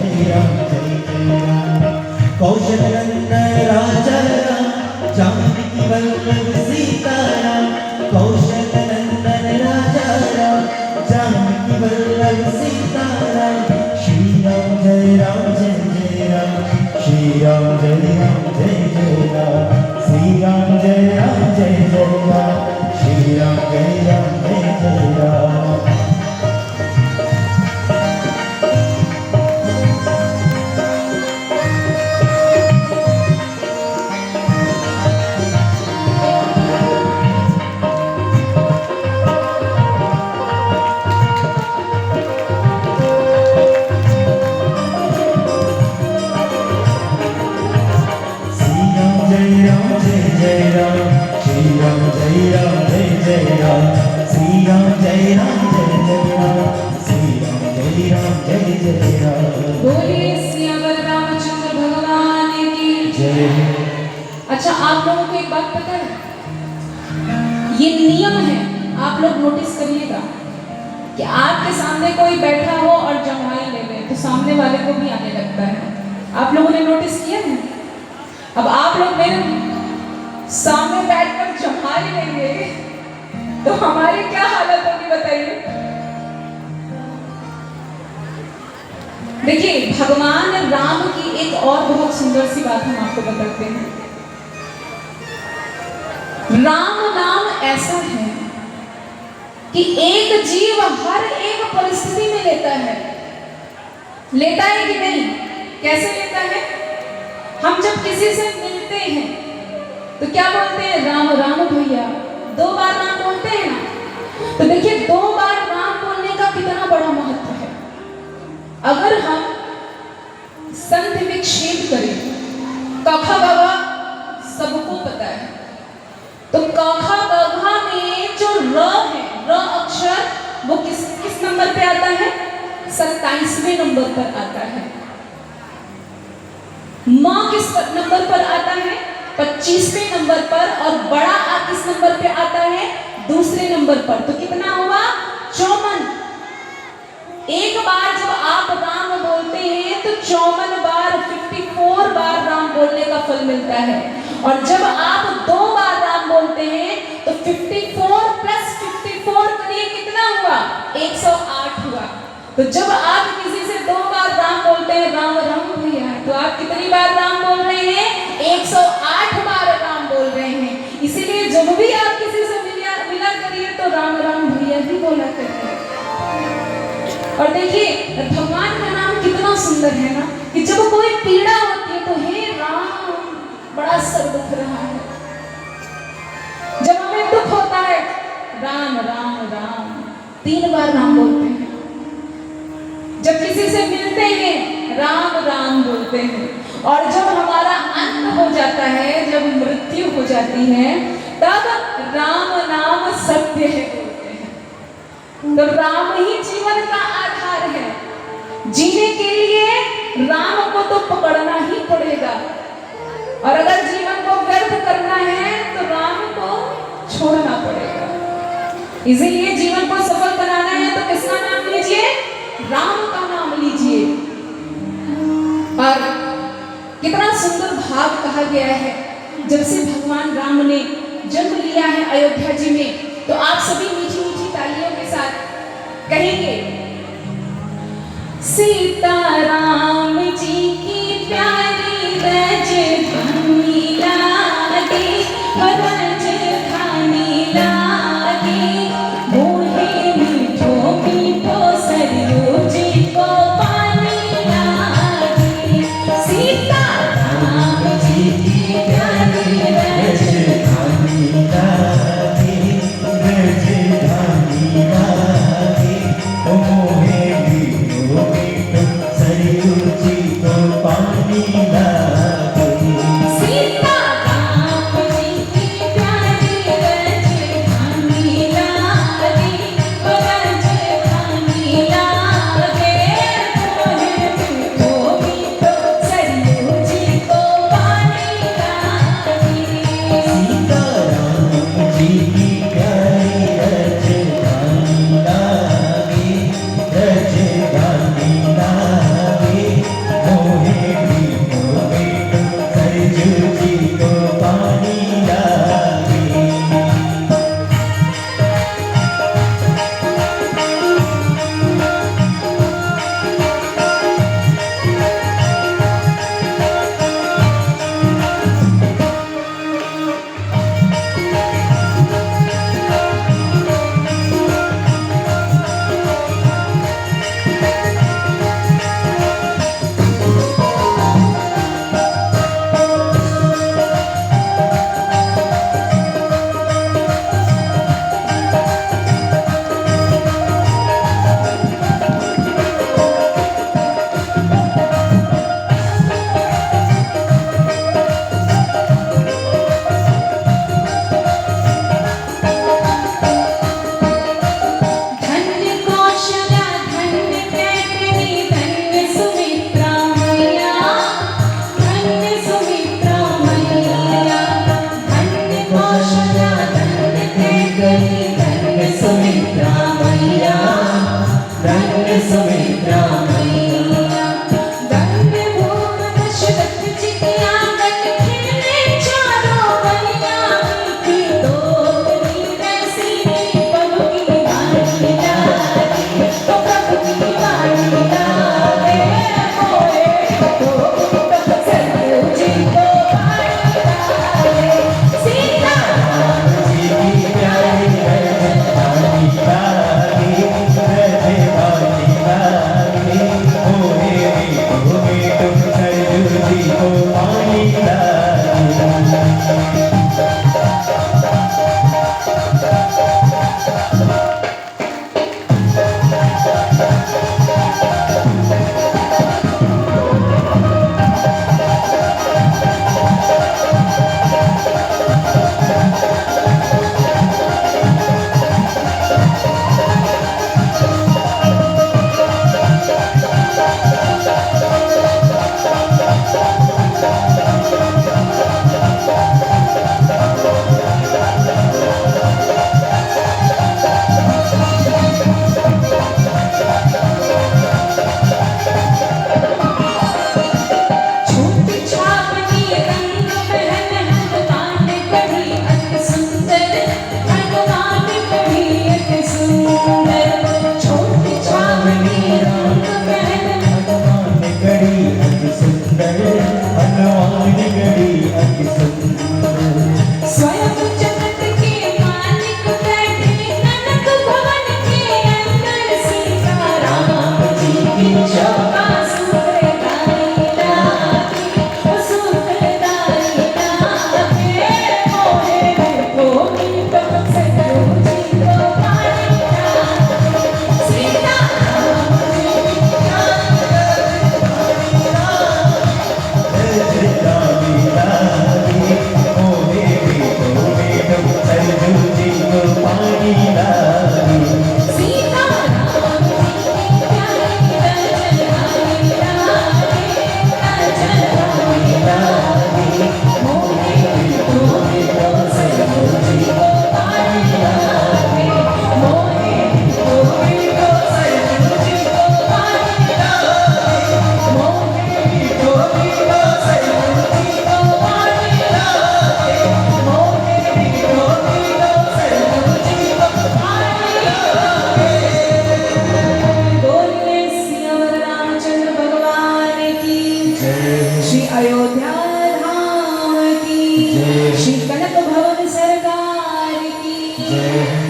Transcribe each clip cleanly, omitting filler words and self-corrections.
जय राम जय जय राम। कौशल नंदन राजा राम, जानकी वल्लभ सीता राम। कौशल नंदन राजा राम, जानकी वल्लभ सीता राम। श्री राम जय राम, श्री राम जय राम जय जय राम। श्री राम जय राम जय जय राम, श्री राम जय राम जय जय राम। बोलिए सियावर रामचंद्र भगवान की जय। अच्छा, आप लोगों को एक बात पता है, ये नियम है, आप लोग नोटिस करिएगा कि आपके सामने कोई बैठा हो और जमाई ले ले तो सामने वाले को भी आने लगता है। आप लोगों ने नोटिस किया है? अब आप लोग मेरे सामने बैठकर जमाई लेंगे तो हमारी क्या हालत होगी बताइए। देखिए, भगवान राम की एक और बहुत सुंदर सी बात हम आपको बताते हैं। राम नाम ऐसा है कि एक जीव हर एक परिस्थिति में लेता है। लेता है कि नहीं? कैसे लेता है? हम जब किसी से मिलते हैं तो क्या बोलते हैं? राम राम भैया। 2 बार राम बोलते हैं ना। तो देखिए, 2 बार राम बोलने का कितना बड़ा महत्व है। अगर हम संधि विच्छेद करें, कखा गघा सबको पता है, तो कखा गघा में जो र है, र अक्षर, वो किस नंबर पे आता है? 27वें नंबर पर आता है। म किस नंबर पर आता है? 25वें नंबर पर। और बड़ा आ किस नंबर पे आता है? दूसरे नंबर पर। तो कितना हुआ? 54। एक बार जब आप राम बोलते हैं तो 54 बार, 54 बार राम बोलने का फल मिलता है। और जब आप 2 बार राम बोलते हैं तो 54 प्लस 54 करिए कितना हुआ? 108 हुआ। तो जब आप किसी से 2 बार राम बोलते हैं, राम राम भैया, तो आप कितनी बार राम बोल रहे हैं? 108 बार राम बोल रहे हैं। इसीलिए जब भी आप किसी से मिला करिए तो राम राम भैया ही बोला करिए। और देखिए, भगवान का नाम कितना सुंदर है ना, कि जब कोई पीड़ा होती है तो हे राम, बड़ा सर दुख रहा है। जब हमें दुख होता है, राम राम राम 3 बार राम बोलते हैं। जब किसी से मिलते हैं, राम राम बोलते हैं। और जब हमारा अंत हो जाता है, जब मृत्यु हो जाती है, तब राम नाम सत्य है बोलते हैं। तो राम ही जीवन का आधार है। जीने के लिए राम को तो पकड़ना ही पड़ेगा, और अगर जीवन को व्यर्थ करना है तो राम को छोड़ना पड़ेगा। इसीलिए जीवन को सफल बनाना है तो किसका नाम लीजिए? राम का नाम लीजिए। और कितना सुंदर भाव कहा गया है, जब से भगवान राम ने जन्म लिया है अयोध्या जी में, तो आप सभी मीठी मीठी तालियों के साथ कहेंगे, सीताराम जी की प्यारी राजधानी लागे, राजधानी लागे, मोहे मीठो मीठो सरयू जी को पानी लागे। सीताराम जी की प्यारी राजधानी लागे, राजधानी लागे, मोहे मीठो मीठो सरयू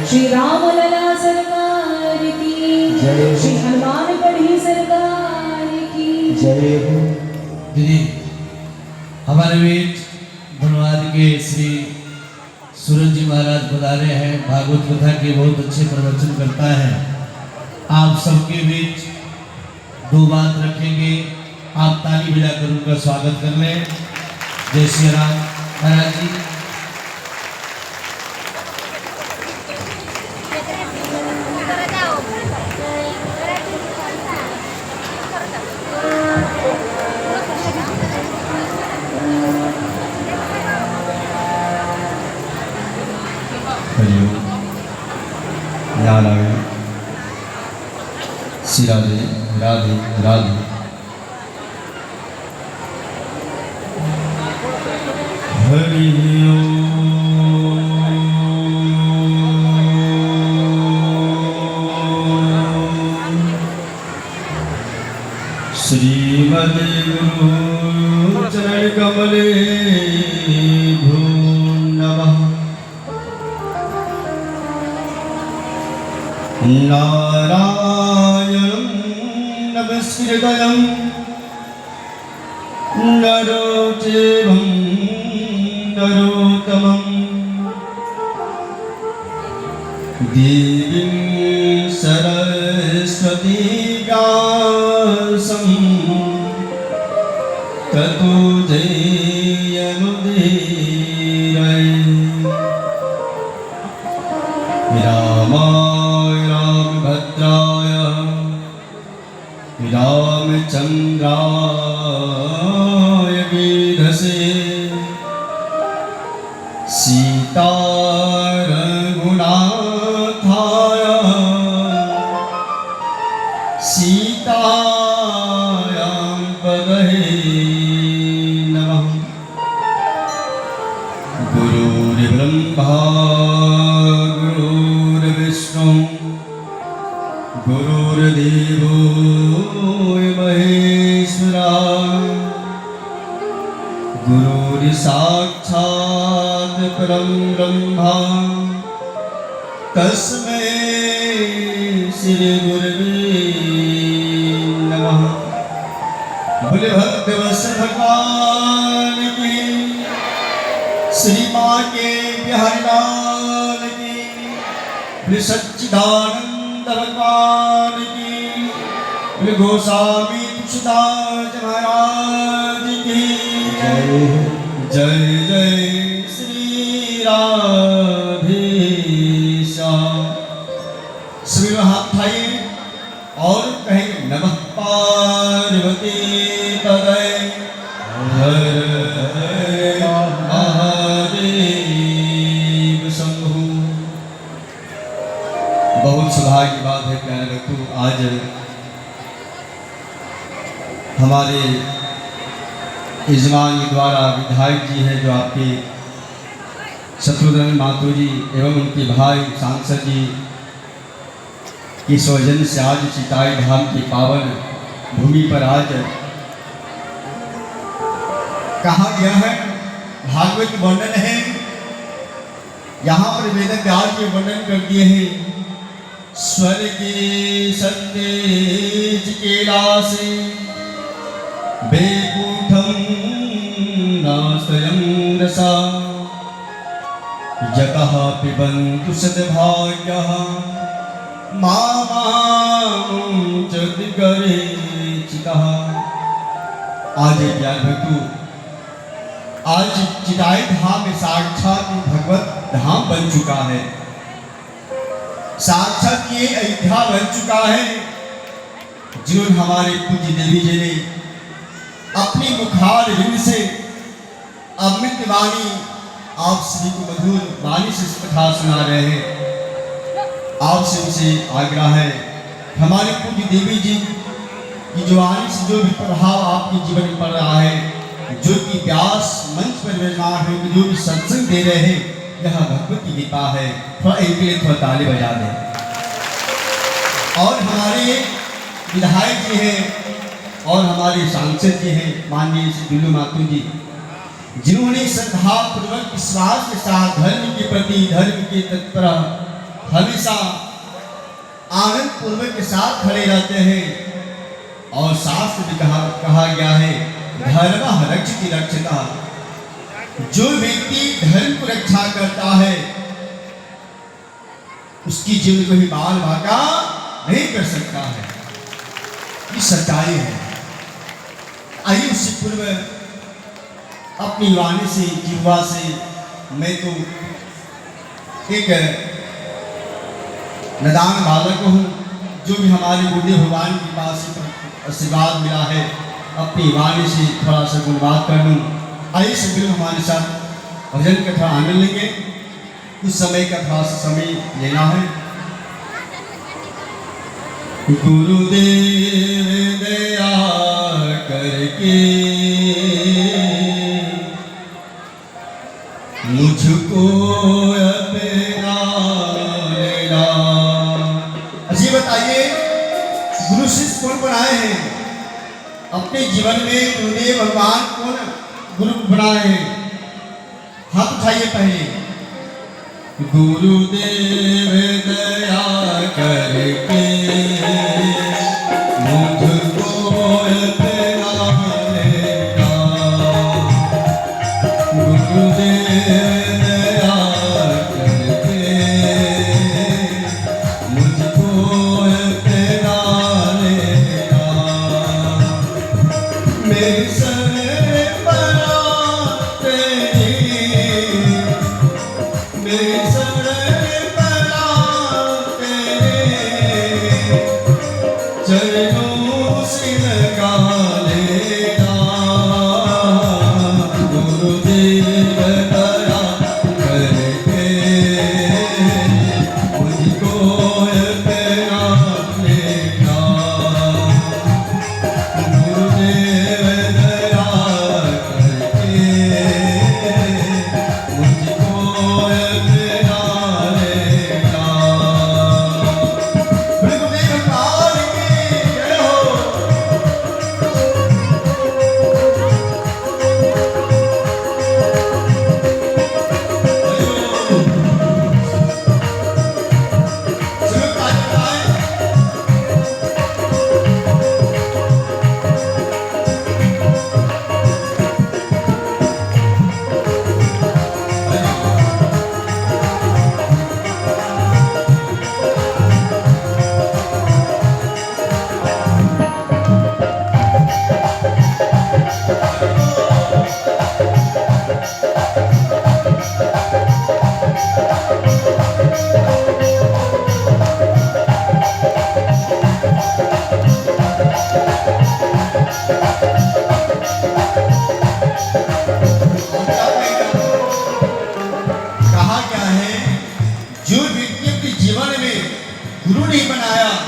श्री राम लला सरकार की जय। श्री हनुमान गढ़ी सरकार की जय हो। दीदी हमारे बीच धन्यवाद के श्री सूरज जी महाराज पधारे हैं। भागवत कथा के बहुत अच्छे प्रवचन करता है। आप सबके बीच दो बात रखेंगे। आप ताली बजाकर उनका स्वागत कर लें। जय श्री राम। महाराज जी हरिओम। नारायण श्री राधे राधे राधे। श्रीमद गुरु चरण कमले भो नमः। नारायणं नमस्कृतं नरो चैवं नरोत्तमं देवीं सरस्वती व्यासं ततो जयमुदीरये। रामाय रामभद्राय रामचन्द्राय वेधसे सीता रघुनाथाय सीतायां पतये नमः। गुरुर्ब्रह्मा गुरुर्विष्णु गुरुर्देवो महेश्वरा गुरुर्साक्षात् परं ब्रह्मा तस्मै श्री गुरवे नमः। बोले भक्तवत्सल भगवान की, श्री माँ के बिहारी लाल की, बोले सच्चिदानंद भगवान की, बोले गोस्वामी तुलसीदास महाराज की जय हो। जय जय श्री राधेश्याम। सभी लोग हाथ उठाइए और कहेंगे नमः पार्वती तनय हर महादेव शंभु। बहुत सौभाग्य की बात है प्यारे भक्तों, आज हमारे यजमान के द्वारा विधायक जी है जो आपके शत्रुघ्न माथुर जी एवं उनके भाई सांसद जी की सौजन्य से आज चिताई धाम की पावन भूमि पर आज कहा गया है, भागवत वर्णन है। यहाँ पर वेद व्यास के वर्णन कर दिए हैं। स्वर्ग संदेश के लासे बेकूठं नास्त्यं रसा यतः पिबन्तु सद्भाग्यः मामां च दिगरेचितः। आज प्यारे भक्तों, आज चिताई धाम में साक्षात भगवत धाम बन चुका है। साक्षात ये अयोध्या बन चुका है। जिन्होंने हमारे पूज्य देवी जी ने अपनी मुखार विंद से अमृत वाणी आप सभी को मधुर वाणी से कथा सुना रहे हैं। आपसे उनसे आग्रह है, हमारी पूज्य देवी जी की जो वाणी से जो भी प्रभाव आपके जीवन में पड़ रहा है, जो कि व्यास मंच पर विराजमान है, जो भी सत्संग दे रहे हैं, यह भगवत की कृपा है। थोड़ा इनके लिए थोड़ा ताली बजा दें। और हमारे विधायक जी हैं और हमारे सांसद जी हैं माननीय श्री दुल्लू माथुर जी, जिन्होंने श्रद्धा पूर्वक विश्वास के साथ धर्म के प्रति, धर्म के तत्पर हमेशा आनंद पूर्वक के साथ खड़े रहते हैं। और शास्त्र में कहा गया है धर्म रक्षति रक्षिता, जो व्यक्ति धर्म को रक्षा करता है उसकी जीवन को ही बाल बाका नहीं कर सकता है। ये सच्चाई है। आइए उससे पूर्व अपनी वाणी से जीवा से मैं तो एक नदान बालक हूँ, जो भी हमारे गुरुदेव भगवान के पास आशीर्वाद मिला है, अपनी वाणी से थोड़ा सा गुणवाद कर लूँ। आइए सभी लोग हमारे साथ भजन का थोड़ा आनंद लेंगे। कुछ समय का थोड़ा सा समय लेना है। गुरुदेव दया करके मुझको अपना लेना। जी बताइए, गुरु शिष्य कौन बनाए हैं अपने जीवन में? गुरुदेव भगवान कौन गुरु बनाए हैं? हाथ उठाइए पहले। गुरुदेव दया करके मुझको अपना लेना। गुरुदेव दया करके मुझको अपना लेना।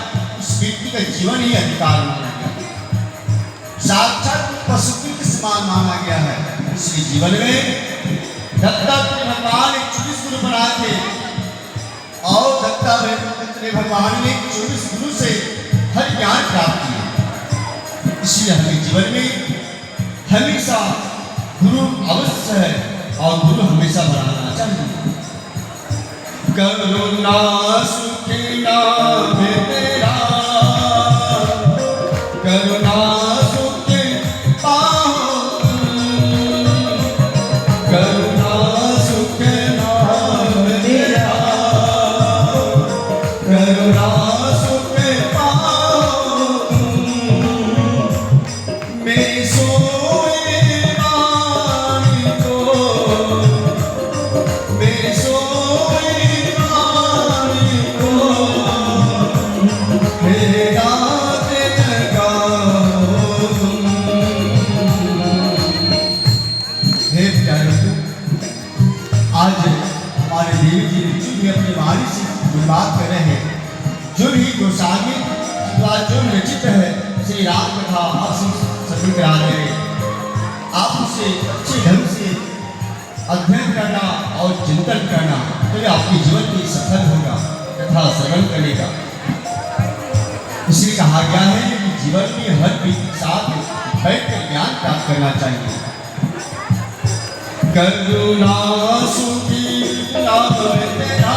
मेरी जीवन ही अधिकार माना गया, साक्षात पशु के समान माना गया है। इसलिए जीवन में दत्तात्रेय भगवान 24 गुरु बनाए थे और दत्तात्रेय भगवान ने 24 गुरु से हर ज्ञान प्राप्त किया। इसलिए हमें जीवन में हमेशा गुरु अवश्य है और गुरु हमेशा बनाना चाहिए। करुणा सुखी नाम तेरा, करुणा सुख पाओ, करुणा सुख नाम तेरा, करुणा सुख पाओ। मेरी सोए वाणी को, मेरी सोए वाणी को मेरा आज हमारे देवी जी जो भी अपनी वाणी से बात कर रहे हैं, जो भी गोसावी जो रचित है श्री राम कथा आप सभी करा रहे हैं। आप उसे अच्छे ढंग से अध्ययन करना और चिंतन करना, तो आपके जीवन में सफल होगा तथा श्रवण करेगा। इसलिए कहा गया है कि जीवन में हर व्यक्ति के साथ बैठकर ज्ञान प्राप्त करना चाहिए। करुणा सुखी नाम तेरा,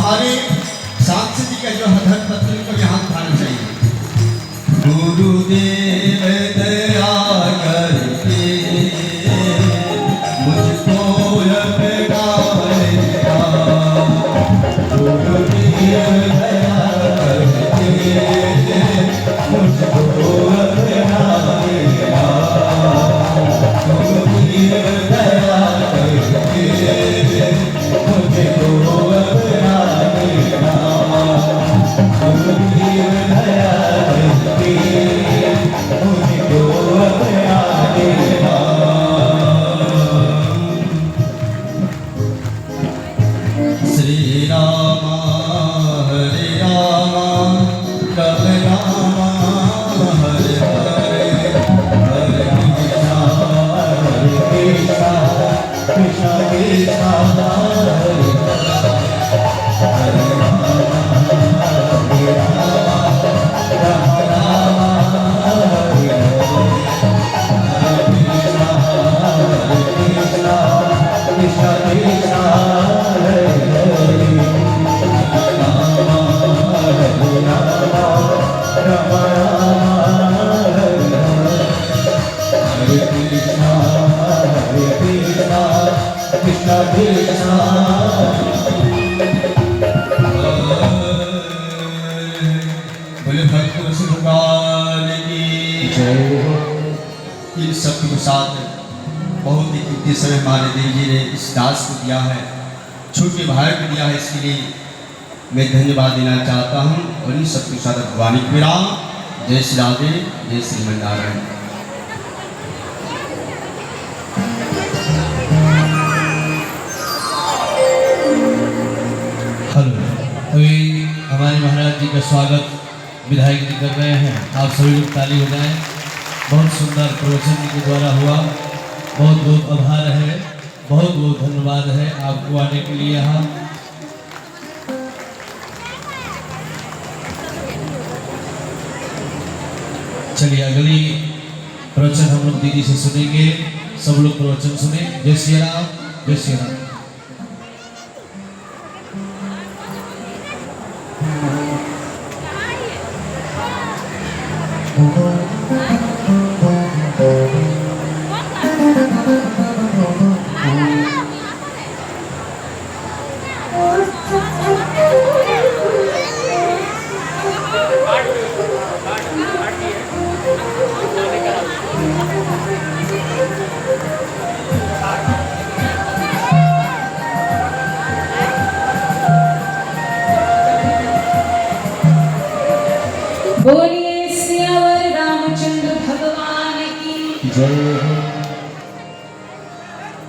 हमारे सांसद जी का जो हथक पत्र को यहाँ उठाना चाहिए। गुरुदेव दया करके मुझको अपना लेना, गुरुदेव दया करके मुझको अपना लेना, गुरुदेव दया करके मुझको अपना लेना, गुरुदेव दया करके मुझको अपना लेना। श्री राम हरे राम राम राम हरे हरे, हरे कृष्णा कृष्णा कृष्णा हरे हरे, हरे राम राम हरे हरे, हरे कृष्णा कृष्णा कृष्णा हरे हरे, राम हरे राम राम हरे हरे, हरे कृष्णा कृष्णा कृष्णा। बोले भक्त वशिष्ठ भगवान की जय हो। इन सब के साथ बहुत ही कीमती समय हमारे देव जी ने इस दास को दिया है, छोटे भाई को दिया है, इसके लिए मैं धन्यवाद देना चाहता हूँ। और इन सब के साथ भगवान की राम, जय श्री राधे, जय श्रीमन नारायण। हेलो, अभी हमारे महाराज जी का स्वागत विधायक जी कर रहे हैं। आप सभी लोग ताली बजाएं। बहुत सुंदर प्रवचन जी के द्वारा हुआ। बहुत बहुत आभार है, बहुत बहुत धन्यवाद है आपको आने के लिए यहाँ। चलिए अगली प्रवचन हम लोग दीदी से सुनेंगे। सब लोग प्रवचन सुने। जय श्री राम, जय श्री राम। बोलिए सियावर रामचंद्र भगवान की जय हो।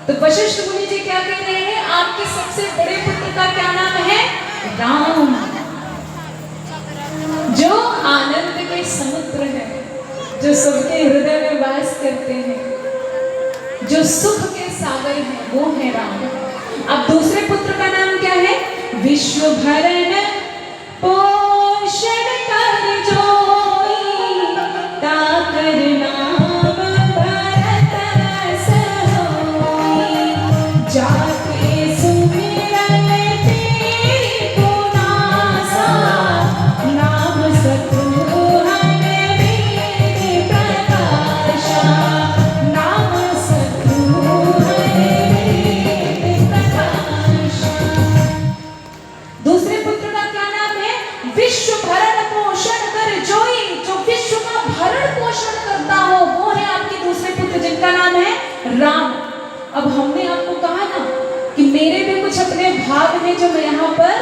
तो वशिष्ठ मुनि जी क्या कह रहे हैं? आपके सबसे बड़े पुत्र का क्या नाम है? राम, जो आनंद के समुद्र है, जो सबके हृदय में वास करते हैं, जो सुख के सागर हैं, वो है राम। अब दूसरे पुत्र का नाम क्या है? विश्व भरण पोषण कर जोई, ताकर नाम भरत सोई, जाके सुमिरन तेरी को नासा, नाम शत्रुघ्न वीर प्रकाशा, नाम शत्रुघ्न वीर प्रकाशा। दूसरे पुत्र का क्या नाम है? विश्व भरण पोषण कर जोई, जो विश्व का भरण पोषण करता हो, वो है आपके दूसरे पुत्र, जिनका नाम है राम। अब हमने आपको कहा ना कि मेरे भी कुछ अपने भाव हैं जो मैं यहाँ पर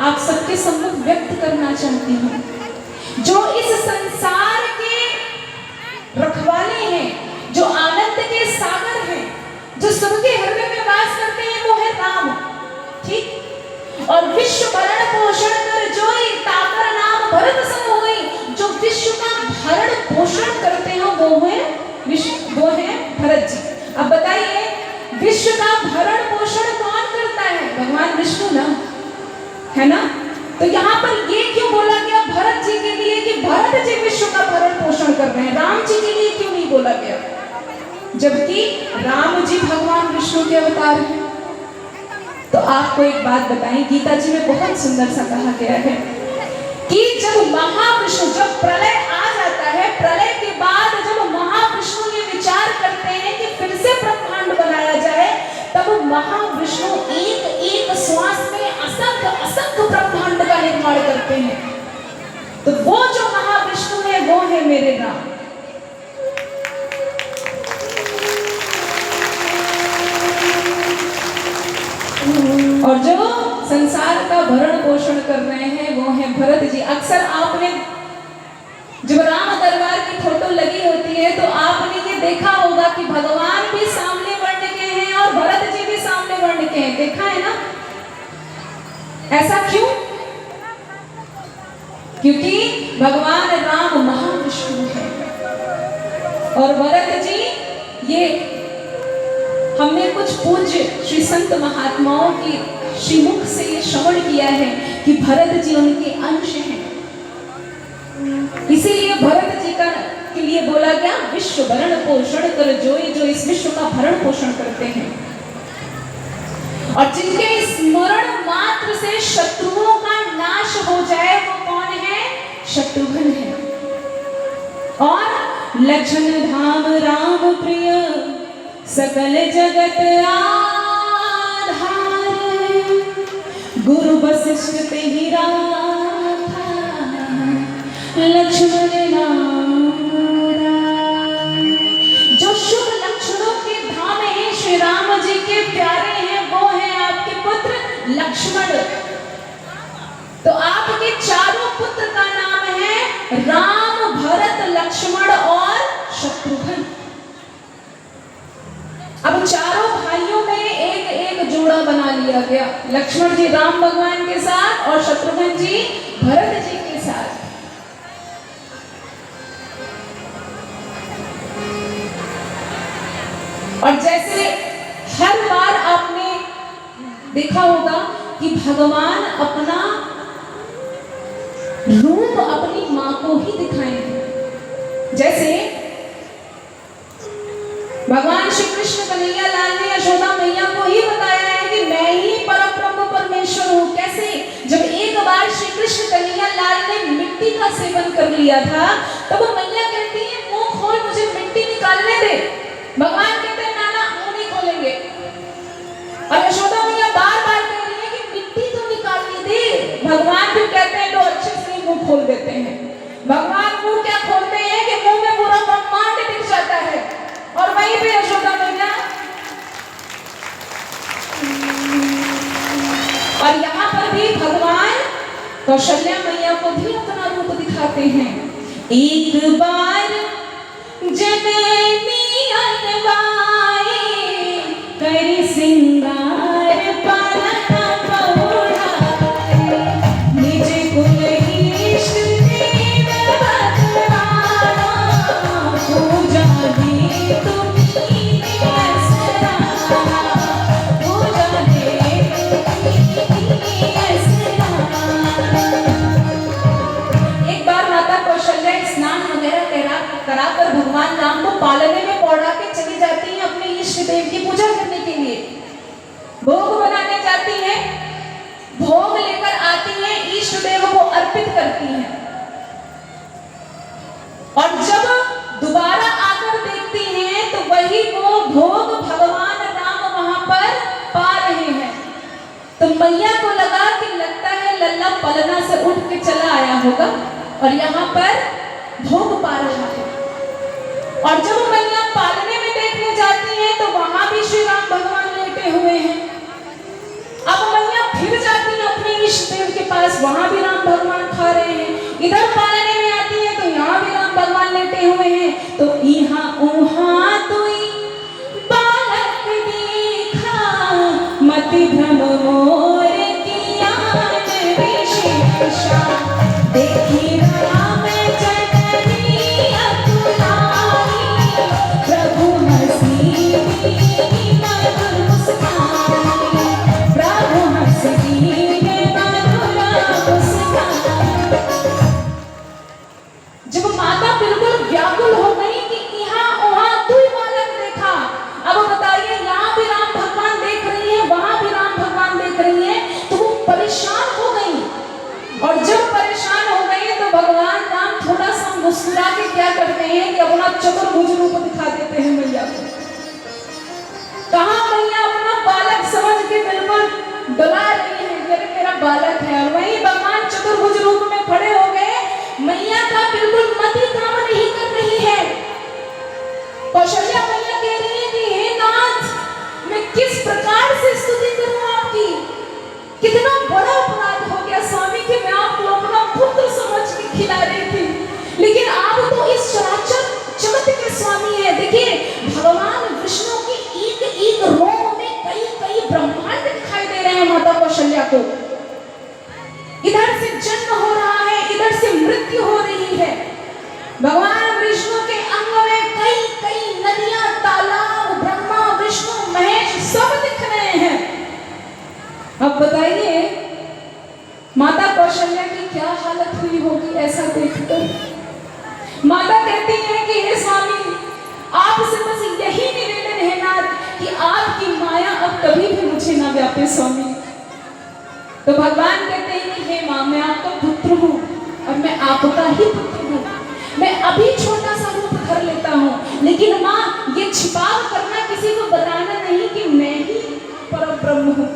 आप सबके सम्मुख व्यक्त करना चाहती हूँ। जो इस संसार के रखवाले हैं, जो आनंद के सागर हैं, जो सबके हृदय में वास करते हैं, वो है राम। ठीक। और विश्व भरण पोषण कर जोई, ताकर नाम भरत सम होई, जो विश्व का भरण पोषण करते हैं, वो है भरत जी। अब बताइए, विश्व का भरण पोषण कौन करता है? भगवान विष्णु ना, है ना? तो यहाँ पर ये क्यों बोला गया भरत जी के लिए कि भरत जी विश्व का भरण पोषण कर रहे हैं? राम जी के लिए क्यों नहीं बोला गया? जबकि राम जी भगवान विष्णु के अवतार हैं। तो आपको एक बात बताएं, गीता जी में बहुत सुंदर सा कहा गया है कि जब महाविष्णु, जब प्रलय आ जाता है, प्रलय के बाद जब महाविष्णु ये विचार करते हैं कि फिर से ब्रह्मांड बनाया जाए, तब महाविष्णु एक एक श्वास में असंख्य असंख्य ब्रह्मांड का निर्माण करते हैं। तो वो जो महाविष्णु है वो है मेरे राम। और जो संसार का भरण पोषण कर रहे हैं वो है भरत जी। अक्सर आपने जब राम दरबार की फोटो लगी होती है तो आपने ये देखा होगा कि भगवान भी सामने वर्ण के हैं और भरत जी भी सामने वर्ण के हैं, देखा है ना? ऐसा क्यों? क्योंकि भगवान राम महाविष्णु है और भरत जी, ये हमने कुछ पूज्य श्री संत महात्माओं की श्रीमुख से ये श्रवण किया है कि भरत जी उनके अंश हैं। इसीलिए भरत जी का के लिए बोला गया विश्व भरण पोषण कर जोई, जो इस विश्व का भरण पोषण करते हैं और जिनके स्मरण मात्र से शत्रुओं का नाश हो जाए वो कौन है? शत्रुघ्न है। और लक्षण धाम राम प्रिय सकल जगत आधार, गुरु वशिष्ठ ते ही राखा लक्ष्मण नाम। जो शुभ लक्षणों के धाम है, श्री राम जी के प्यारे हैं, वो है आपके पुत्र लक्ष्मण। तो आपके चारों पुत्र का नाम है राम, भरत, लक्ष्मण और शत्रुघ्न। अब चारों भाइयों में एक एक जोड़ा बना लिया गया, लक्ष्मण जी राम भगवान के साथ और शत्रुघ्न जी भरत जी के साथ। और जैसे हर बार आपने देखा होगा कि भगवान अपना रूप अपनी मां को ही दिखाएंगे। जैसे भगवान श्री कृष्ण कन्हैया लाल ने यशोदा मैया को ही बताया है कि मैं ही परम ब्रह्म परमेश्वर हूँ। कैसे? जब एक बार श्री कृष्ण कन्हैया लाल ने मिट्टी का सेवन कर लिया था तब तो मैया कहती है मुंह खोल, मुझे मिट्टी निकालने दे। भगवान कहते हैं नाना मुंह नहीं खोलेंगे। और यशोदा मैया बार बार कह रही है कि मिट्टी तो निकालने दे। भगवान भी कहते हैं लो अच्छे से मुंह खोल देते हैं। भगवान मुंह क्या खोलते हैं कि मुंह में पूरा ब्रह्मांड दिख जाता है। और वहीं पे यशोदा मैया, और यहाँ पर भी भगवान कौशल्या मैया को भी अपना रूप दिखाते हैं। एक बार जननी अनवाए कर सिंगार पालना पौड़ाए, निज कुल इष्ट देव भगवाना, पूजा दे तुम्हीं असराना, पूजा दे तुम्हीं असराना। एक बार माता कौशल्या स्नान वगैरह कराकर भगवान राम को पालने में पौड़ा के चली जाती है अपने इष्ट देव की पूजा करने के लिए। भोग बनाने जाती है, भोग लेकर आती है, इष्ट देव को अर्पित करती है। और जब दोबारा आकर देखती हैं तो वही वो भोग भगवान राम वहां पर पा रहे हैं। तो मैया को लगा कि लगता है लल्ला पलना से उठ के चला आया होगा और यहाँ पर भोग पा रहा है। और जब मैया पालने में देखने जाती है तो वहां भी श्री राम भगवान लेटे हुए हैं। अब मैया फिर जाती है अपने इष्ट देव के पास, वहां भी राम भगवान खा रहे हैं। इधर पालने में आती है तो यहाँ भी राम भगवान लेटे हुए हैं। तो यहाँ उहाँ तुई बालक देखा, मति भ्रम मोर किया विशेषा, देखी राम जननी अतुलाई, प्रभु हंसी मधुर मुस्कान, प्रभु हंसी मधुर मुस्कान। जब माता बिल्कुल व्याकुल हो गई कि यहाँ वहां तू बालक देखा, अब बताइए यहाँ भी राम भगवान देख रही है, वहां भी राम भगवान देख हैं कि अपना चतुर्भुज रूप दिखा देते हैं मैया को। कहाँ मैया अपना बालक समझ के बिल्कुल डुला रही है, मेरा बालक है, और वहीं भगवान चतुर्भुज रूप में खड़े हो गए। मैया का बिल्कुल मति काम नहीं कर रही है। कौशल्या मैया कह रही है कि हे नाथ, मैं किस प्रकार से स्तुति करूं आपकी, कितना बड़ा अपराध हो गया स्वामी कि मैं आपको अपना पुत्र समझ के खिला रही थी, लेकिन आप तो इस चराचर जगत के स्वामी है। देखिए भगवान विष्णु की एक एक रोम में कई कई ब्रह्मांड दिखाई दे रहे हैं माता कौशल्या को। इधर से जन्म हो रहा है, इधर से मृत्यु हो रही है। भगवान विष्णु के अंग में कई कई नदियां, तालाब, ब्रह्मा विष्णु महेश सब दिख रहे हैं। अब बताइए माता कौशल्या की क्या हालत हुई होगी ऐसा देखकर। माता कहती है कि हे स्वामी, आपसे बस यही निवेदन है नाथ कि आपकी माया अब कभी भी मुझे ना व्यापे स्वामी। तो भगवान कहते हैं कि हे माँ, मैं आपका पुत्र हूँ और मैं आपका ही पुत्र हूँ। मैं अभी छोटा सा रूप धर लेता हूँ, लेकिन माँ ये छिपाव करना, किसी को बताना नहीं कि मैं ही परब्रह्म हूँ।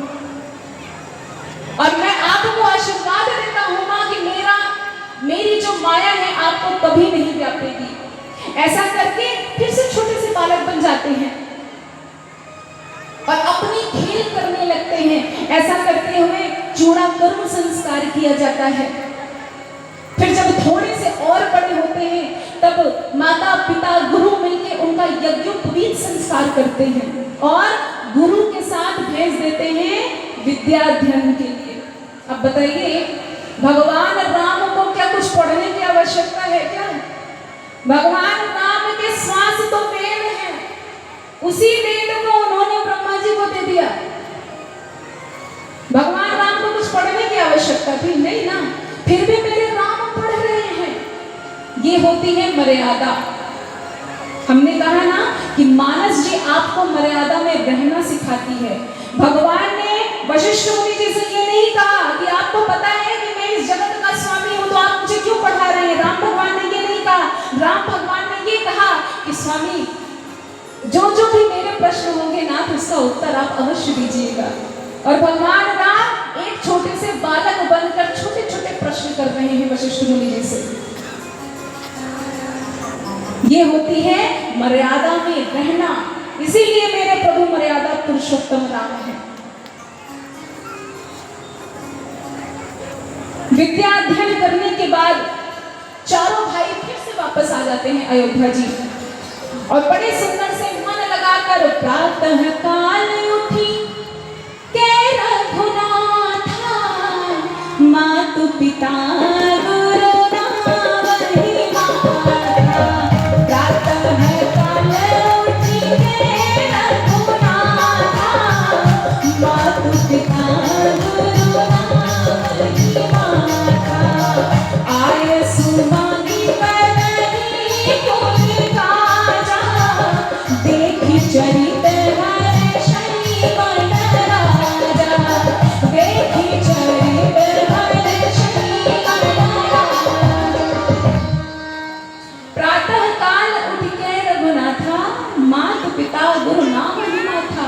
और मैं आपको आशीर्वाद देता हूँ माँ कि मेरी जो माया है आपको कभी नहीं व्यापेगी। ऐसा करके फिर से छोटे से बालक बन जाते हैं और अपनी खेल करने लगते हैं। ऐसा करते हुए चूड़ा कर्म संस्कार किया जाता है। फिर जब थोड़े से और बड़े होते हैं तब माता पिता गुरु मिलकर उनका यज्ञोपवीत संस्कार करते हैं और गुरु के साथ भेज देते हैं विद्याध्ययन के लिए। अब बताइए भगवान राम को क्या कुछ पढ़ने की आवश्यकता है क्या? भगवान राम के श्वास तो वेद है, उसी वेद को उन्होंने ब्रह्मा जी को दे दिया। भगवान राम को कुछ पढ़ने की आवश्यकता थी नहीं ना, फिर भी मेरे राम पढ़ रहे हैं। ये होती है मर्यादा। हमने कहा ना कि मानस जी आपको मर्यादा में रहना सिखाती है। भगवान ने वशिष्ठ मुनि जी से ये नहीं कहा कि आपको पता है कि मैं इस जगत का स्वामी हूं तो आप मुझे क्यों पढ़ा रहे हैं। राम भगवान ने ये नहीं कहा। राम भगवान ने ये कहा कि स्वामी जो जो भी मेरे प्रश्न होंगे ना तो उसका उत्तर आप अवश्य दीजिएगा। और भगवान राम एक छोटे से बालक बनकर छोटे छोटे प्रश्न कर रहे हैं वशिष्ठ मुनि जी से। ये होती है मर्यादा में रहना। इसीलिए मेरे प्रभु मर्यादा पुरुषोत्तम राम है। विद्या अध्ययन करने के बाद चारों भाई फिर से वापस आ जाते हैं अयोध्या जी और बड़े सुंदर से मन लगाकर प्रातः काल उठी के रघुनाथा मातु पिता गुरु नावहि माता। प्रातः काल उठी के रघुनाथा मातु पिता गुरु नावहि माता। आय सुमति करनी कुल काजा देखि चरित हर्षि मन राजा। देखि चरित हर्षि मन राजा। प्रातः काल उठ के रघुनाथा मातु पिता गुरु नावहि माता।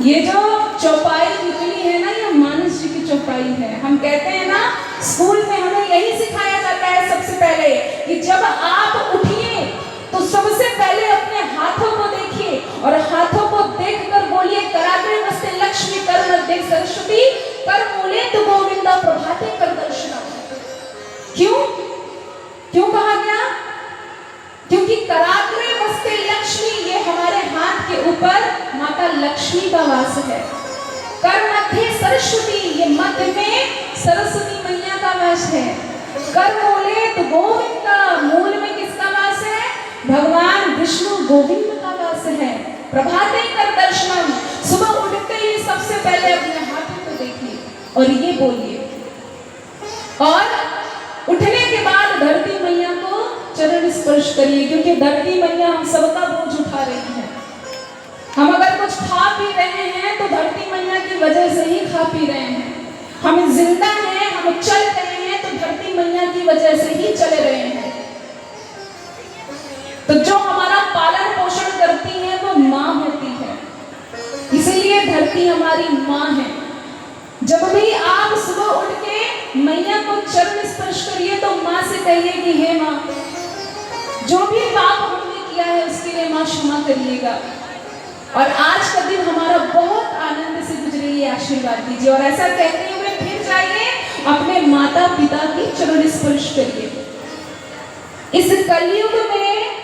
ये जो चौपाई निकली है ना, ये मानस जी की चौपाई है। हम कहते हैं ना स्कूल में हमें यही सिखाया जाता है सबसे पहले कि जब आप उठिए तो सबसे पहले अपने हाथों को देखिए और हाथों को देखकर बोलिए कराग्रे नस्ते लक्ष्मी कर नद्दे सरस्वती कर मूले तो गोविंदा प्रभाते कर दर्शनम। क्यों कहा गया? क्योंकि कराग्रे नस्ते लक्ष्मी, ये हमारे हाथ के ऊपर माता लक्ष्मी का वास है। कर मध्य सरस्वती, ये मध्य में सरस्वती मैया का वास है। कर मूले तो गोविंदा, मूल में किसका वास है? भगवान विष्णु गोविंद का वास है। प्रभाते कर दर्शनम, सुबह उठते ही सबसे पहले अपने हाथों को देखिए और ये बोलिए। और उठने के बाद धरती मैया को चरण स्पर्श करिए, क्योंकि धरती मैया हम सबका बोझ उठा रही है। हम अगर कुछ खा पी रहे हैं तो धरती मैया की वजह से ही खा पी रहे हैं। हम जिंदा हैं, हम चल रहे हैं तो धरती मैया की वजह से ही चल रहे हैं। तो जो हमारा पालन पोषण करती है वो माँ होती है, इसीलिए धरती हमारी माँ है। जब भी आप सुबह उठ के मैया को चरण स्पर्श करिए तो माँ से कहिए कि हे माँ, जो भी पाप हमने किया है उसके लिए माँ क्षमा करिएगा। और आज का दिन हमारा बहुत आनंद से गुजरे, ये आशीर्वाद दीजिए। और ऐसा कहते हुए फिर जाइए अपने माता पिता की चरण स्पर्श करिए। इस कलयुग में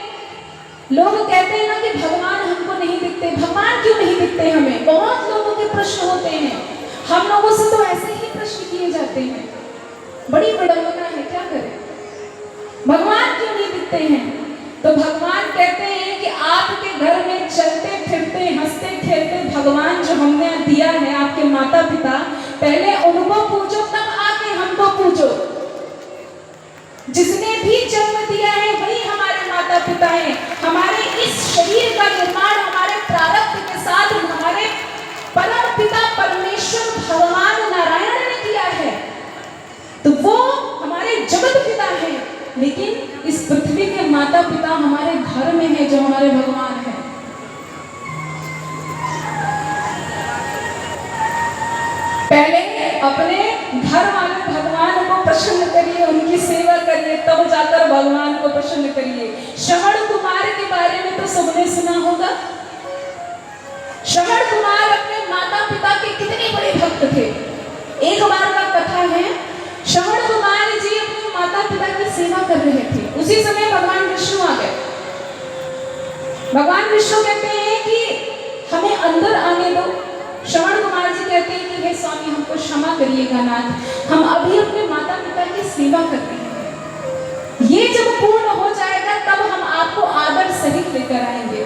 लोग कहते हैं ना कि भगवान हमको नहीं दिखते। भगवान क्यों नहीं दिखते हमें? बहुत लोगों के प्रश्न होते हैं, हम लोगों से तो ऐसे ही प्रश्न किए जाते हैं, बड़ी विडंबना है, क्या करें? भगवान क्यों नहीं दिखते हैं? तो भगवान कहते हैं कि आपके घर में चलते फिरते हंसते खेलते भगवान जो हमने दिया है, आपके माता पिता, पहले उनको पूजो तब आके हमको पूजो। जिसने भी जन्म दिया है वही हमारे माता पिता हैं। हमारे इस शरीर का निर्माण हमारे प्रारब्ध के साथ हमारे परम पिता परमेश्वर भगवान नारायण ने किया है, तो वो हमारे जगत पिता हैं। लेकिन इस पृथ्वी के माता पिता हमारे घर में है, जो हमारे भगवान है। पहले अपने घर वाले भगवान को प्रसन्न करिए, उनकी सेवा करिए, तब जाकर भगवान को प्रसन्न करिए। श्रवण कुमार के बारे में तो सबने सुना होगा। श्रवण कुमार अपने माता पिता के कितने बड़े भक्त थे। एक बार का कथा है, श्रवण कुमार जी अपने माता पिता की सेवा कर रहे थे। उसी समय भगवान विष्णु आ गए। भगवान विष्णु कहते हैं कि हमें अंदर आने दो। श्रवण कुमार जी कहते हैं कि हे स्वामी, हमको क्षमा करिएगा नाथ, हम अभी अपने माता पिता की सेवा कर रहे हैं। ये जब पूर्ण हो जाएगा तब हम आपको आदर सहित लेकर आएंगे।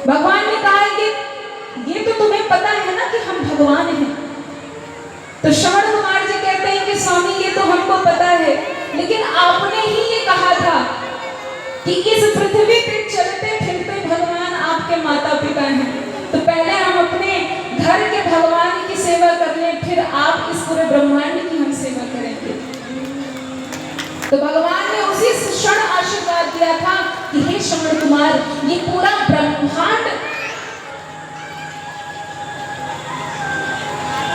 भगवान ने कहा कि ये तो तुम्हें पता है ना कि हम भगवान हैं। तो श्रवण कुमार जी कहते हैं कि स्वामी, ये तो हमको पता है, लेकिन आपने ही ये कहा था कि इस पृथ्वी पे चलते फिरते भगवान आपके माता पिता हैं, तो पहले हम अपने घर के भगवान की सेवा कर लें, फिर आप इस पूरे ब्रह्मांड की हम सेवा करेंगे। तो भगवान ने उसी क्षण आशीर्वाद दिया था कि हे श्रवण कुमार, ये पूरा ब्रह्मांड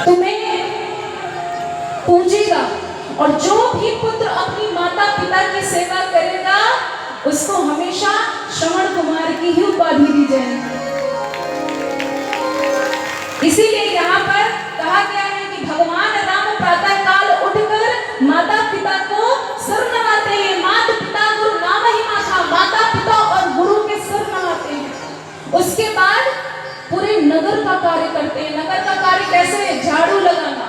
तुम्हें पूजेगा, और जो भी पुत्र अपनी माता पिता की सेवा करेगा उसको हमेशा श्रवण कुमार की ही उपाधि दी जाएगी। इसीलिए यहाँ पर कहा गया है कि भगवान राम प्रातः काल उठकर माता पिता को सर नवाते हैं। माता पिता गुरु नाम ही माता, माता पिता और गुरु के सर नवाते हैं। उसके बाद पूरे नगर का कार्य करते हैं। नगर का कार्य कैसे? झाड़ू लगाना,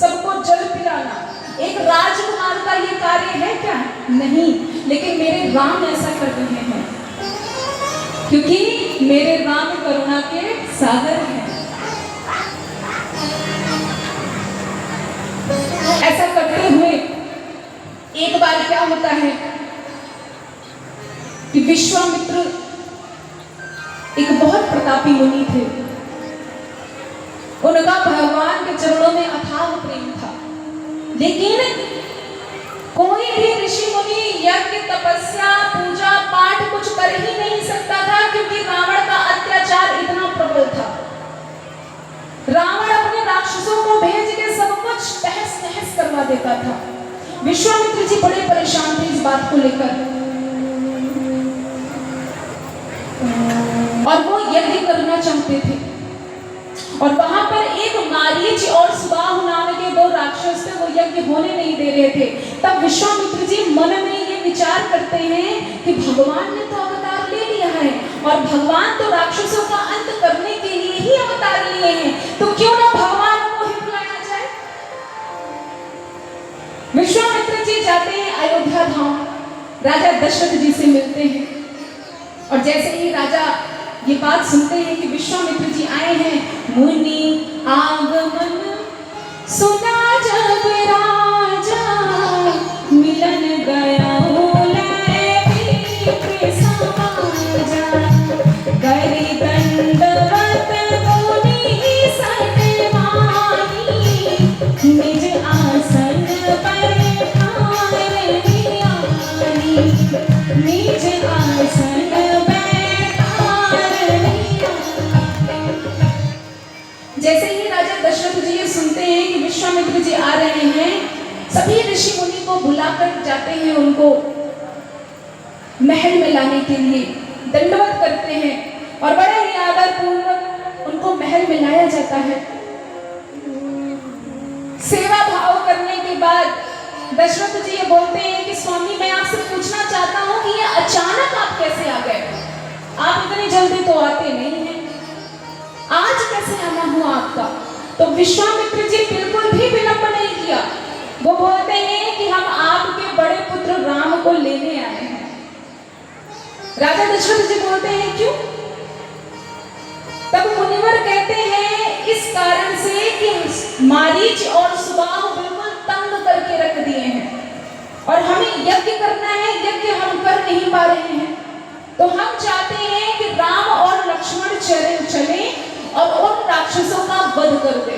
सबको जल पिलाना। एक राजकुमार का ये कार्य है क्या? नहीं, लेकिन मेरे राम ऐसा कर रहे हैं, क्योंकि मेरे राम करुणा के सागर हैं। ऐसा करते हुए एक बार क्या होता है कि विश्वामित्र एक बहुत प्रतापी मुनि थे। उनका भगवान के चरणों में अथाह प्रेम था, लेकिन कोई भी ऋषि मुनि यज्ञ तपस्या पूजा पाठ कुछ कर ही नहीं सकता था, क्योंकि रावण का अत्याचार इतना प्रबल था। रावण अपने राक्षसों को भेज के सब कुछ तहस नहस करवा देता था। विश्वामित्र जी बड़े परेशान थे इस बात को लेकर, और वो यज्ञ करना चाहते थे। और वहां पर एक मारीच और सुबाहु नाम के दो राक्षस थे, वो यज्ञ होने नहीं दे रहे थे। तब विश्वामित्र जी मन में ये विचार करते हैं कि भगवान ने तो अवतार ले लिया है, और भगवान तो राक्षसों का अंत करने के लिए ही अवतार लिए हैं, तो क्यों ना भगवान को ही बुलाया जाए। विश्वामित्र जी जाते हैं अयोध्या धाम, राजा दशरथ जी से मिलते हैं। और जैसे ही राजा ये बात सुनते हैं कि विश्वामित्र जी आए हैं, मुनि आगमन सुना जब राजा, मिलन गया करी दंडवत मुनि सतवानी, निज आसन पर ठाड़ दियानी, निज आसन विश्वामित्र जी आ रहे हैं, सभी ऋषि मुनि को बुलाकर जाते हैं, उनको महल में लाने के लिए दंडवत करते हैं और बड़े ही आदर पूर्वक उनको महल में लाया जाता है। सेवा भाव करने के बाद दशरथ जी ये बोलते हैं कि स्वामी, मैं आपसे पूछना चाहता हूँ कि ये अचानक आप कैसे आ गए? आप इतनी जल्दी तो आते नहीं हैं, आज कैसे आना हुआ आपका? तो विश्वामित्र जी बिल्कुल भी विलंब नहीं किया, वो बोलते हैं कि हम आपके बड़े पुत्र राम को लेने आए हैं। राजा दशरथ जी बोलते हैं क्यों? तब मुनिवर कहते हैं इस कारण से कि मारीच और सुबाहु बिल्कुल तंग करके रख दिए हैं और हमें यज्ञ करना है, यज्ञ हम कर नहीं पा रहे हैं, तो हम चाहते हैं कि राम और लक्ष्मण चले और उन राक्षसों का वध कर दे।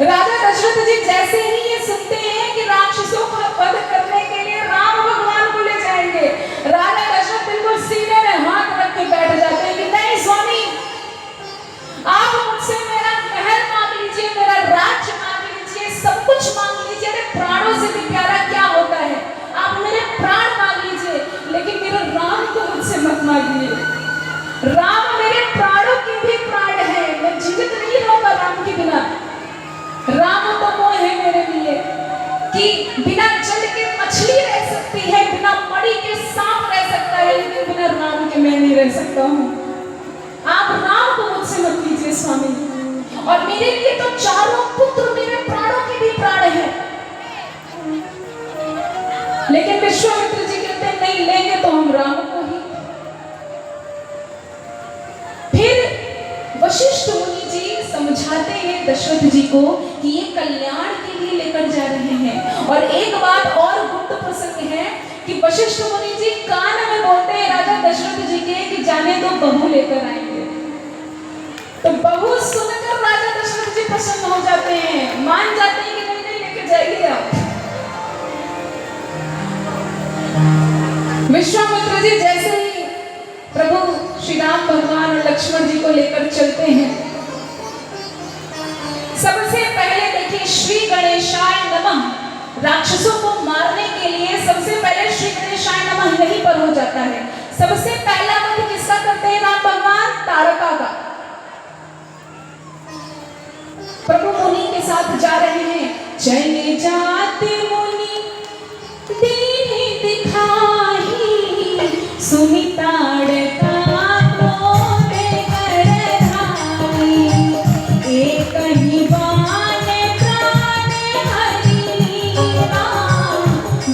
राजा दशरथ जी जैसे ही ये सुनते हैं कि राक्षसों का वध करने के लिए राम भगवान को ले जाएंगे, राजा दशरथ बिल्कुल सीने में हाथ रख के बैठ जाते हैं कि नहीं स्वामी, आप मुझसे मेरा महल मांग लीजिए, मेरा राज्य मांग लीजिए, सब कुछ मांग लीजिए, अरे प्राणों से भी प्यारा क्या होता है, आप मेरे प्राण मांग लीजिए, लेकिन मेरे राम को मुझसे मत मांगिए। राम मेरे प्राणों की भी प्राण है, मैं जीवित नहीं रहूंगा राम के बिना। राम तो वो है मेरे लिए कि बिना जल के मछली रह सकती है, बिना मणि के सांप रह सकता है, लेकिन बिना राम के मैं नहीं रह सकता हूँ। आप राम को मुझसे मत लीजिए स्वामी, और मेरे लिए तो चारों पुत्र मेरे प्राणों के भी प्राण है। लेकिन विश्वामित्र जी कहते हैं नहीं, लेंगे तो हम राम को ही। फिर वशिष्ठ मुनि जी समझाते हैं दशरथ जी को कि ये कल्याण के लिए लेकर जा रहे हैं। और एक बात और गुप्त प्रसंग है कि वशिष्ठ मुनि जी कान में बोलते हैं राजा दशरथ जी के कि जाने दो, बहू लेकर आएंगे। तो बहू सुनकर राजा दशरथ जी प्रसन्न हो जाते हैं, मान जाते हैं कि नहीं नहीं लेके जाइए आप। विश्वामित्र जी जैसे ही प्रभु श्री राम भगवान और लक्ष्मण जी को लेकर चलते हैं, सबसे पहले देखिए श्री गणेशाय नमः, राक्षसों को मारने के लिए सबसे पहले श्री गणेशाय नमः यहीं पर हो जाता है। सबसे पहला वध किसका करते हैं राम भगवान? तारका का। प्रभु मुनि के साथ जा रहे हैं, चले जाते मुनि दीने दिखाही, सुनी ताड़का क्रोध कर धाई, एक ही बाण प्राण हरि राम,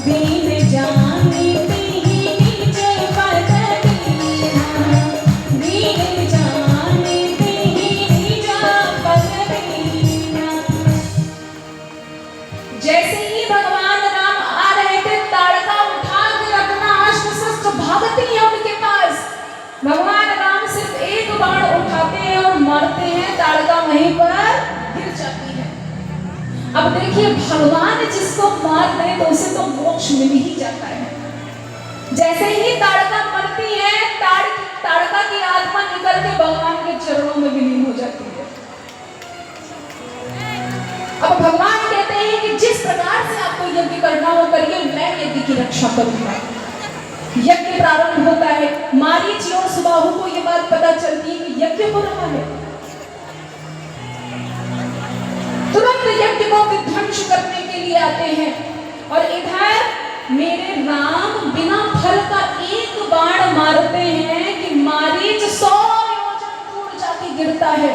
दीन जानी तिहि निज पद दीना, दीन जानी तिहि निज पद दीना। जैसे ही भगवान राम आ रहे थे, ताड़का उठा के अपना अस्त्र शस्त्र भागती है उनके पास। भगवान राम सिर्फ एक बाण उठाते हैं और मारते हैं, ताड़का वहीं पर गिर जाती है। अब देखिए भगवान जिसको मार दे तो उसे तो मोक्ष मिल ही जाता है। जैसे ही ताड़का मरती है, ताड़का की आत्मा निकल के भगवान के चरणों में विलीन हो जाती है। अब भगवान कहते हैं कि जिस प्रकार से आपको यज्ञ करना हो करिए, मैं यज्ञ की रक्षा करूंगा। यज्ञ प्रारंभ होता है। मारीच और सुबाहु को यह बात पता चलती है कि यज्ञ हो रहा है। तुरंत यज्ञ को विध्वंस करने के लिए आते हैं और इधर मेरे राम बिना फल का एक बाण मारते हैं कि मारीच 100 योजन दूर जाके गिरता है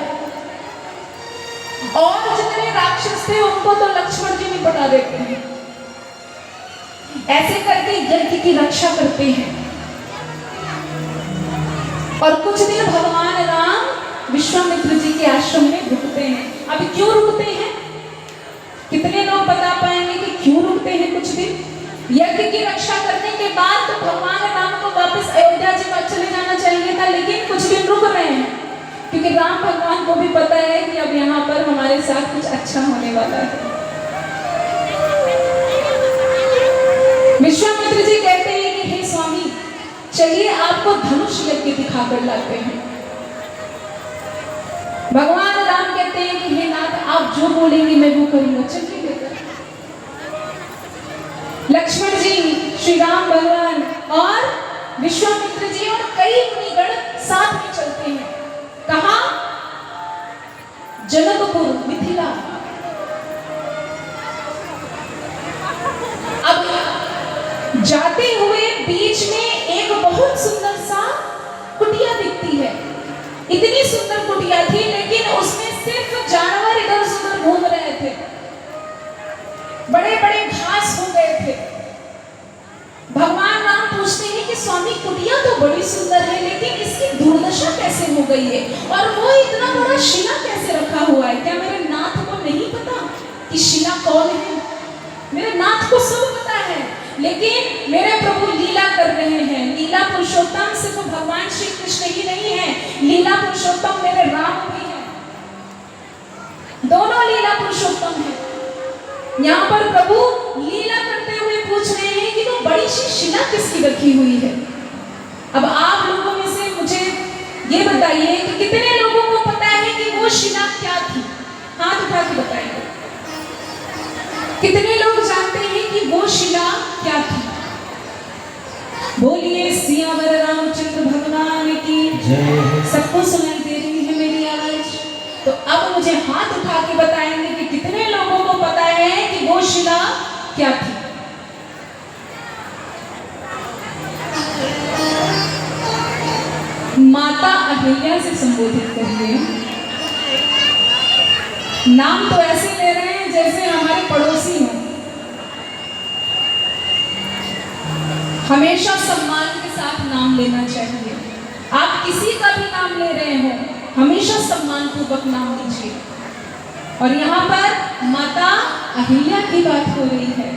और जितने राक्षस थे उनको तो लक्ष्मण जी निपटा देते हैं। ऐसे करके यज्ञ की रक्षा करते हैं। और कुछ दिन भगवान राम विश्वामित्र जी के आश्रम में रुकते हैं। अभी क्यों रुकते हैं? कितने लोग बता पाएंगे कि क्यों रुकते हैं कुछ दिन? यज्ञ की रक्षा करने के बाद तो भगवान राम को वापस अयोध्या जी में चले जाना चाहिए था, लेकिन कुछ दिन रुक रहे हैं क्योंकि राम भगवान को भी पता है कि अब यहाँ पर हमारे साथ कुछ अच्छा होने वाला है। विश्वामित्र जी कहते हैं कि हे स्वामी, चलिए आपको धनुष यज्ञ दिखाकर लाते हैं। भगवान राम कहते हैं कि हे नाथ, आप जो बोलेंगे मैं वो करूंगा। चलिए लेकर लक्ष्मण जी, श्री राम भगवान और विश्वामित्र जी और कई मुनिगण साथ में चलते हैं। कहा? जनकपुर, मिथिला। अब जाते हुए बीच में एक बहुत सुंदर सा कुटिया दिखती है। इतनी सुंदर कुटिया थी, लेकिन उसमें सिर्फ जानवर इधर उधर घूम रहे थे, बड़े बड़े घास हो गए थे। भगवान राम पूछते हैं कि स्वामी कुटिया तो बड़ी सुंदर है, लेकिन इसकी दुर्दशा कैसे हो गई है, और वो इतना बड़ा शिला कैसे रखा हुआ है? क्या मेरे नाथ को नहीं पता कि शिला कौन है? मेरे नाथ को सब पता है, लेकिन मेरे प्रभु लीला कर रहे हैं। लीला पुरुषोत्तम सिर्फ भगवान श्री कृष्ण ही नहीं है, लीला पुरुषोत्तम मेरे राम भी हैं। दोनों लीला पुरुषोत्तम हैं। यहाँ पर प्रभु लीला करते हुए पूछ रहे हैं कि वो बड़ी सी शिला किसकी रखी हुई है। अब आप लोगों में से मुझे ये बताइए कि कितने लोगों को पता है कि वो शिला क्या थी? हाथ उठा के बताइए। कितने लोग जानते हैं कि वो शिला क्या थी? बोलिए सियावर रामचंद्र भगवान की जय। सबको सुनाई दे रही है मेरी आवाज? तो अब मुझे हाथ उठा के बताएंगे कि कितने लोगों को पता है कि वो शिला क्या थी? माता अहिल्या से संबोधित करिए। नाम तो ऐसे ले रहे हैं जैसे हमारे पड़ोसी हों। हमेशा सम्मान के साथ नाम लेना चाहिए। आप किसी का भी नाम ले रहे हो, हमेशा सम्मान पूर्वक नाम लीजिए। और यहाँ पर माता अहिल्या की बात हो रही है।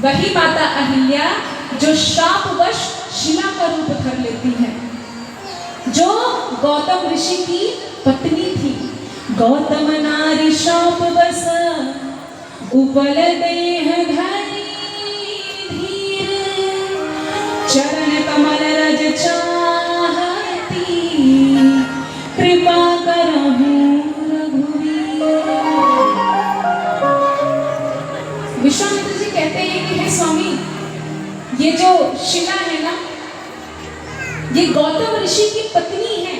वही माता अहिल्या जो शापवश शिला का रूप धर लेती है, जो गौतम ऋषि की पत्नी थी। गौतम नारी शाप बस उपल देह धरी धीर, चरण कमल रज चाहती, कृपा करहु रघुवीर। विश्वामित्र जी कहते हैं कि हे स्वामी, ये जो शिला है ना, ये गौतम ऋषि की पत्नी है,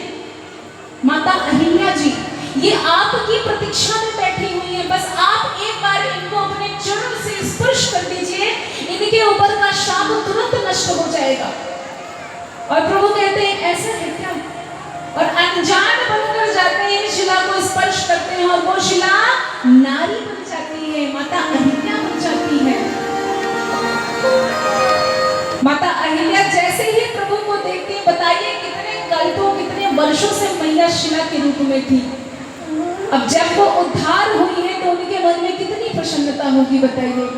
माता अहिल्या जी। ये आपकी प्रतीक्षा में बैठी हुई है। बस आप एक बार इनको अपने चरण से स्पर्श कर दीजिए, इनके ऊपर का शाप तुरंत नष्ट हो जाएगा। और प्रभु कहते हैं ऐसा है क्या? और अनजान बनकर जाते हैं, शिला को स्पर्श करते हैं और वो शिला नारी बन जाती है, माता अहिल्या बन जाती है। माता अहिल्या जैसे ही प्रभु को देखती है, बताइए कितने कल्पों, कितने वर्षों से मैया शिला के रूप में थी। अब जब वो उद्धार हुई है तो उनके मन में कितनी प्रसन्नता होगी, बताइए।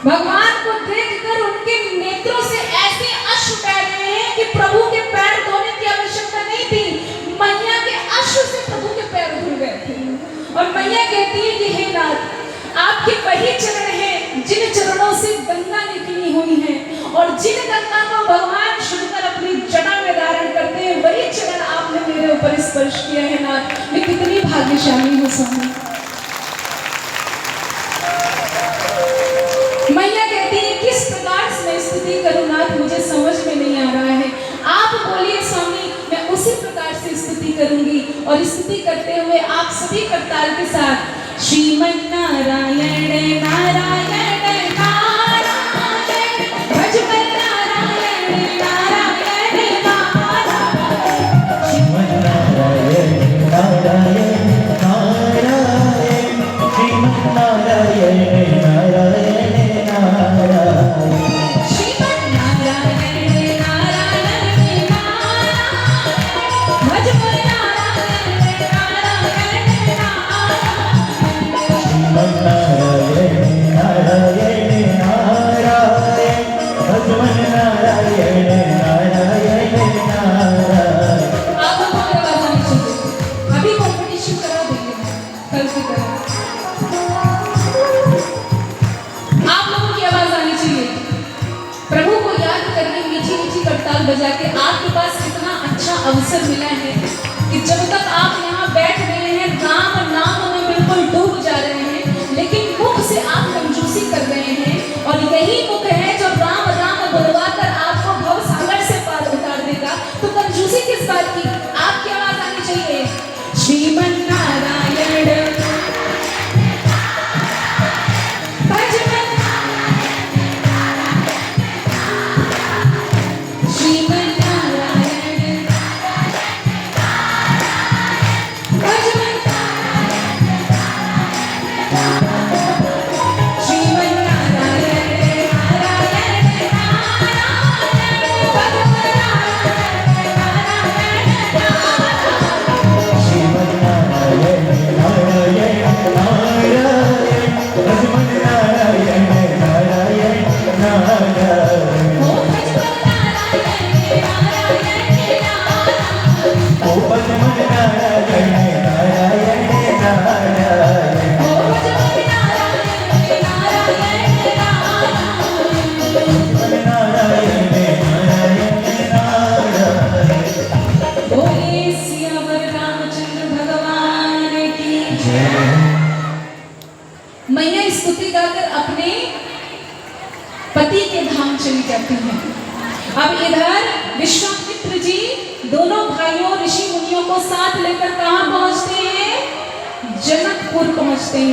भगवान को देखकर उनके नेत्रों से ऐसे अश्रु बह रहे हैं कि प्रभु के पैर धोने की आवश्यकता नहीं थी, मैया के अश्रु से प्रभु के पैर धुल गए थे। और मैया कहती है कि हे नाथ, आपके वही चरण हैं जिन चरणों से गंगा निकली हुई है, और जिन गंगा को भगवान शंकर अपनी जटा में धारण करते हैं, वही चरण आपने मेरे ऊपर स्पर्श किया है नाथ। मैं कितनी भाग्यशाली हूँ स्वामी। मैया कहती है किस प्रकार से मैं स्तुति करूं नाथ, मुझे समझ में नहीं आ रहा है। आप बोलिए स्वामी, मैं उसी प्रकार से स्तुति करूंगी। और स्तुति करते हुए आप सभी करताल के साथ श्रीमन नारायण नारायण बजा के। आपके पास इतना अच्छा अवसर मिला है कि जब तक आप यहाँ बैठ रहे हैं, राम नाम में बिल्कुल डूब जा रहे हैं, लेकिन मुख से आप कंजूसी कर रहे हैं, और यही मुख है जो राम राम बुलवा कर आपको भव सागर से पार उतार देगा। तो कंजूसी किस बात की? आपकी आवाज आनी चाहिए, श्रीमन नारायण भजमन, श्रीमन नारायण भजमन, श्रीमन नारायण नारायण नारायण भगवान नारायण नारायण। श्रीमन नारायण नारायण नारायण भजमन नारायण नारायण नारायण ओ भजमन नारायण नारायण नारायण, ओ भजमन नारायण नारायण नारायण ओ भजमन नारायण नारायण नारायण। नारायण नारायण नारायण। बोले सियावर रामचंद्र भगवान की जय। मैया स्तुति गाकर अपने पति के धाम चली जाती हैं। अब इधर विश्वामित्र जी दोनों भाइयों ऋषि मुनियों को साथ लेकर कहाँ पहुंचते हैं? जनकपुर पहुंचते हैं।